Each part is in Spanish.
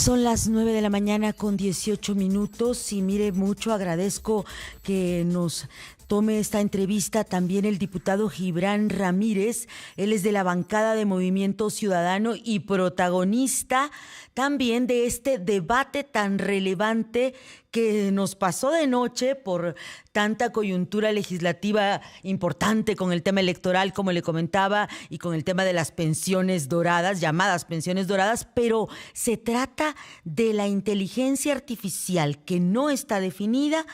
Son las 9 de la mañana con 18 minutos y mire, mucho agradezco que nos tome esta entrevista también el diputado Gibran Ramírez. Él es de la bancada de Movimiento Ciudadano y protagonista también de este debate tan relevante que nos pasó de noche por tanta coyuntura legislativa importante con el tema electoral, como le comentaba, y con el tema de las pensiones doradas, llamadas pensiones doradas, pero se trata de la inteligencia artificial que no está definida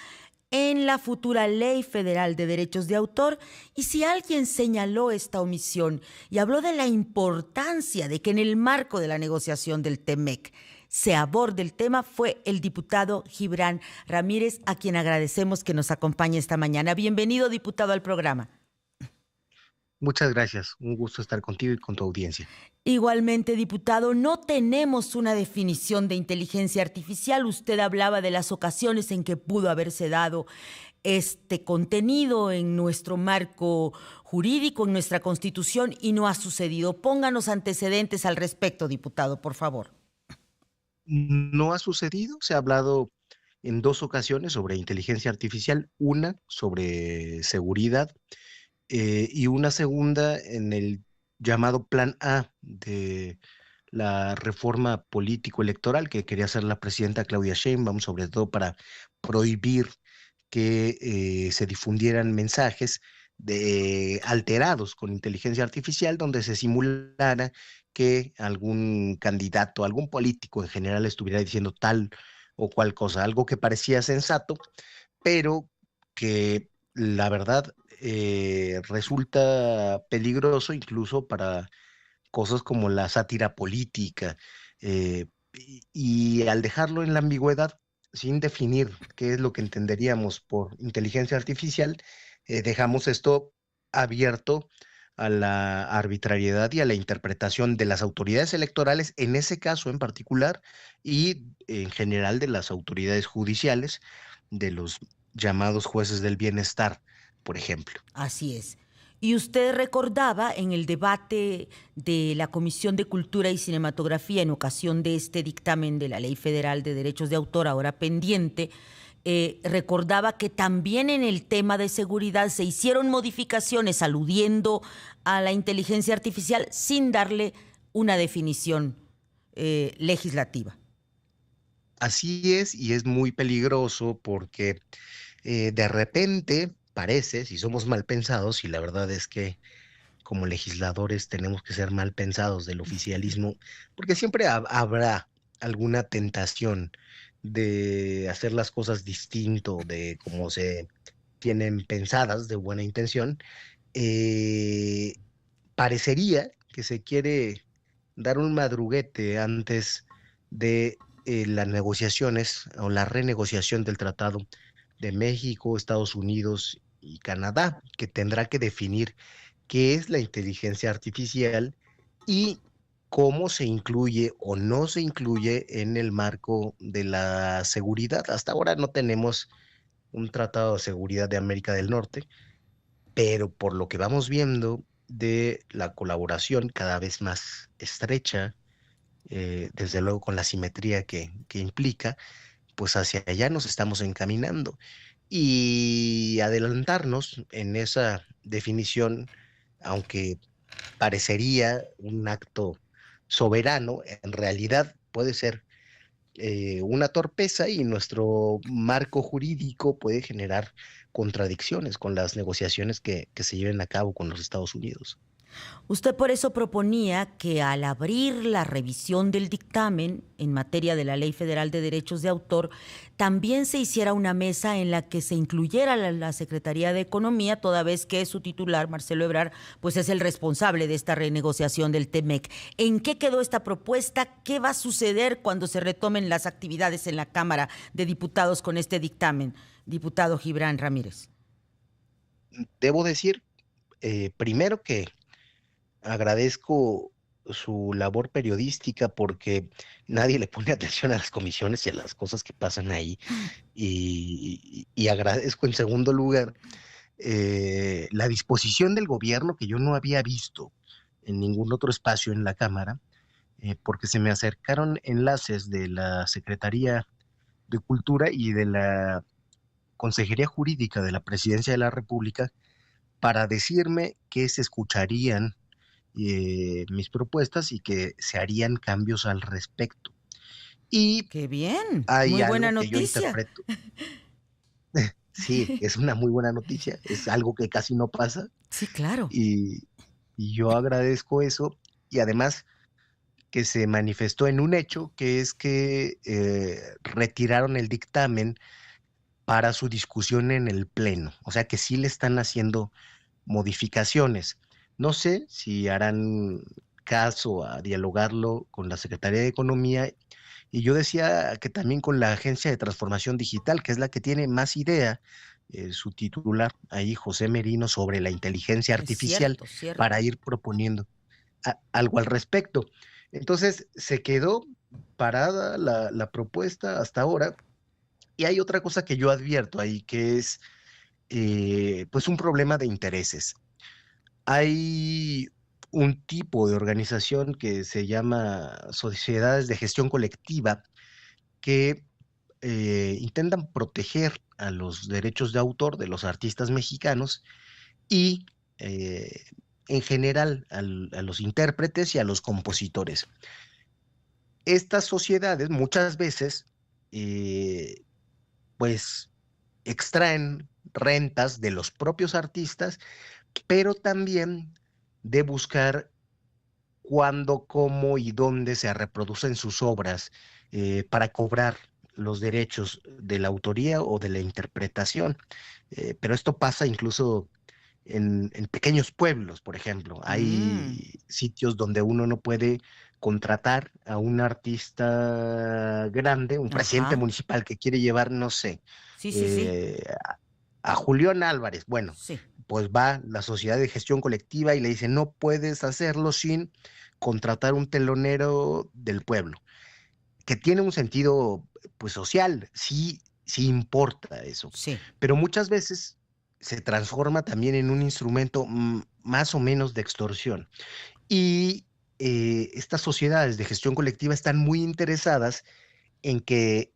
en la futura Ley Federal de Derechos de Autor, y si alguien señaló esta omisión y habló de la importancia de que en el marco de la negociación del TEMEC se aborde el tema, fue el diputado Gibran Ramírez, a quien agradecemos que nos acompañe esta mañana. Bienvenido, diputado, al programa. Muchas gracias, un gusto estar contigo y con tu audiencia. Igualmente, diputado, no tenemos una definición de inteligencia artificial. Usted hablaba de las ocasiones en que pudo haberse dado este contenido en nuestro marco jurídico, en nuestra Constitución, y no ha sucedido. Pónganos antecedentes al respecto, diputado, por favor. No ha sucedido, se ha hablado en dos ocasiones sobre inteligencia artificial, una sobre seguridad y una segunda en el llamado Plan A de la reforma político-electoral que quería hacer la presidenta Claudia Sheinbaum, sobre todo para prohibir que se difundieran mensajes alterados con inteligencia artificial, donde se simulara que algún candidato, algún político en general estuviera diciendo tal o cual cosa, algo que parecía sensato, pero que la verdad resulta peligroso incluso para cosas como la sátira política, y al dejarlo en la ambigüedad, sin definir qué es lo que entenderíamos por inteligencia artificial, dejamos esto abierto a la arbitrariedad y a la interpretación de las autoridades electorales, en ese caso en particular, y en general de las autoridades judiciales, de los llamados jueces del bienestar, por ejemplo. Así es. Y usted recordaba en el debate de la Comisión de Cultura y Cinematografía en ocasión de este dictamen de la Ley Federal de Derechos de Autor, ahora pendiente, recordaba que también en el tema de seguridad se hicieron modificaciones aludiendo a la inteligencia artificial sin darle una definición legislativa. Así es, y es muy peligroso porque de repente parece, si somos mal pensados, y la verdad es que como legisladores tenemos que ser mal pensados del oficialismo, porque siempre habrá alguna tentación de hacer las cosas distinto de como se tienen pensadas de buena intención. eh, Parecería que se quiere dar un madruguete antes de las negociaciones o la renegociación del Tratado de México, Estados Unidos y Canadá, que tendrá que definir qué es la inteligencia artificial y cómo se incluye o no se incluye en el marco de la seguridad. Hasta ahora no tenemos un tratado de seguridad de América del Norte, pero por lo que vamos viendo de la colaboración cada vez más estrecha, desde luego con la simetría que implica, pues hacia allá nos estamos encaminando. Y adelantarnos en esa definición, aunque parecería un acto soberano, en realidad puede ser una torpeza y nuestro marco jurídico puede generar contradicciones con las negociaciones que se lleven a cabo con los Estados Unidos. Usted por eso proponía que al abrir la revisión del dictamen en materia de la Ley Federal de Derechos de Autor, también se hiciera una mesa en la que se incluyera la Secretaría de Economía, toda vez que su titular, Marcelo Ebrard, pues es el responsable de esta renegociación del TEMEC. ¿En qué quedó esta propuesta? ¿Qué va a suceder cuando se retomen las actividades en la Cámara de Diputados con este dictamen, diputado Gibran Ramírez? Debo decir, primero que agradezco su labor periodística porque nadie le pone atención a las comisiones y a las cosas que pasan ahí. Y agradezco en segundo lugar la disposición del gobierno que yo no había visto en ningún otro espacio en la Cámara, porque se me acercaron enlaces de la Secretaría de Cultura y de la Consejería Jurídica de la Presidencia de la República para decirme que se escucharían mis propuestas y que se harían cambios al respecto. Y Qué bien, hay muy buena algo que yo noticia. interpreto. Sí, es una muy buena noticia, es algo que casi no pasa Sí, claro. y, y yo agradezco eso y además que se manifestó en un hecho que es que retiraron el dictamen para su discusión en el Pleno, o sea que sí le están haciendo modificaciones. No sé si harán caso a dialogarlo con la Secretaría de Economía y yo decía que también con la Agencia de Transformación Digital, que es la que tiene más idea, su titular ahí, José Merino, sobre la inteligencia Es artificial cierto, cierto. para ir proponiendo algo al respecto. Entonces se quedó parada la propuesta hasta ahora y hay otra cosa que yo advierto ahí, que es pues un problema de intereses. Hay un tipo de organización que se llama sociedades de gestión colectiva que intentan proteger a los derechos de autor de los artistas mexicanos y eh, en general a los intérpretes y a los compositores. Estas sociedades muchas veces eh, pues extraen rentas de los propios artistas, pero también de buscar cuándo, cómo y dónde se reproducen sus obras para cobrar los derechos de la autoría o de la interpretación. Pero esto pasa incluso en pequeños pueblos, por ejemplo. Mm, Hay sitios donde uno no puede contratar a un artista grande, un presidente ajá. municipal que quiere llevar, no sé, Sí, sí, sí. eh, a Julián Álvarez. Bueno, Sí. pues va la sociedad de gestión colectiva y le dice, no puedes hacerlo sin contratar un telonero del pueblo, que tiene un sentido pues social, sí, sí importa eso, Sí. pero muchas veces se transforma también en un instrumento más o menos de extorsión. Y estas sociedades de gestión colectiva están muy interesadas en que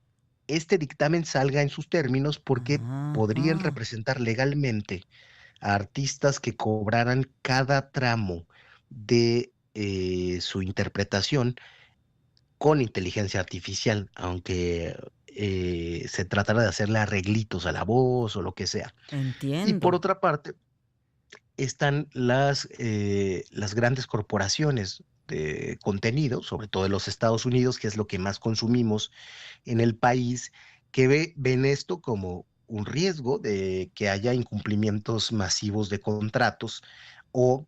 este dictamen salga en sus términos porque podrían Ajá. representar legalmente a artistas que cobraran cada tramo de su interpretación con inteligencia artificial, aunque se tratara de hacerle arreglitos a la voz o lo que sea. Y Entiendo. por otra parte, están las grandes corporaciones de contenido, sobre todo en los Estados Unidos, que es lo que más consumimos en el país, que ven esto como un riesgo de que haya incumplimientos masivos de contratos o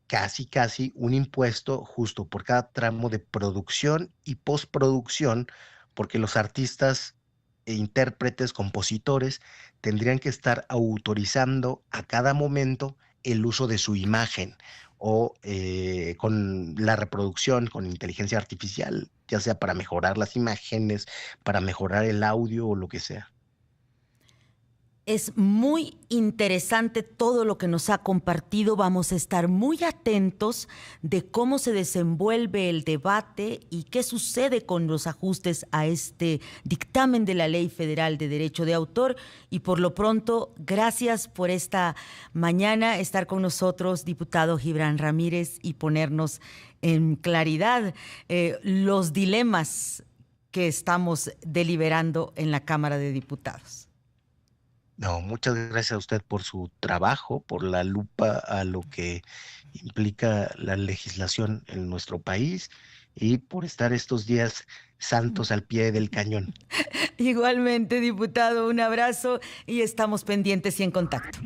casi un impuesto justo por cada tramo de producción y postproducción, porque los artistas e intérpretes, compositores, tendrían que estar autorizando a cada momento el uso de su imagen o con la reproducción con inteligencia artificial, ya sea para mejorar las imágenes, para mejorar el audio o lo que sea. Es muy interesante todo lo que nos ha compartido. Vamos a estar muy atentos de cómo se desenvuelve el debate y qué sucede con los ajustes a este dictamen de la Ley Federal de Derecho de Autor. Y por lo pronto, gracias por esta mañana estar con nosotros, diputado Gibran Ramírez, y ponernos en claridad los dilemas que estamos deliberando en la Cámara de Diputados. No, muchas gracias a usted por su trabajo, por la lupa a lo que implica la legislación en nuestro país y por estar estos días santos al pie del cañón. Igualmente, diputado, un abrazo y estamos pendientes y en contacto.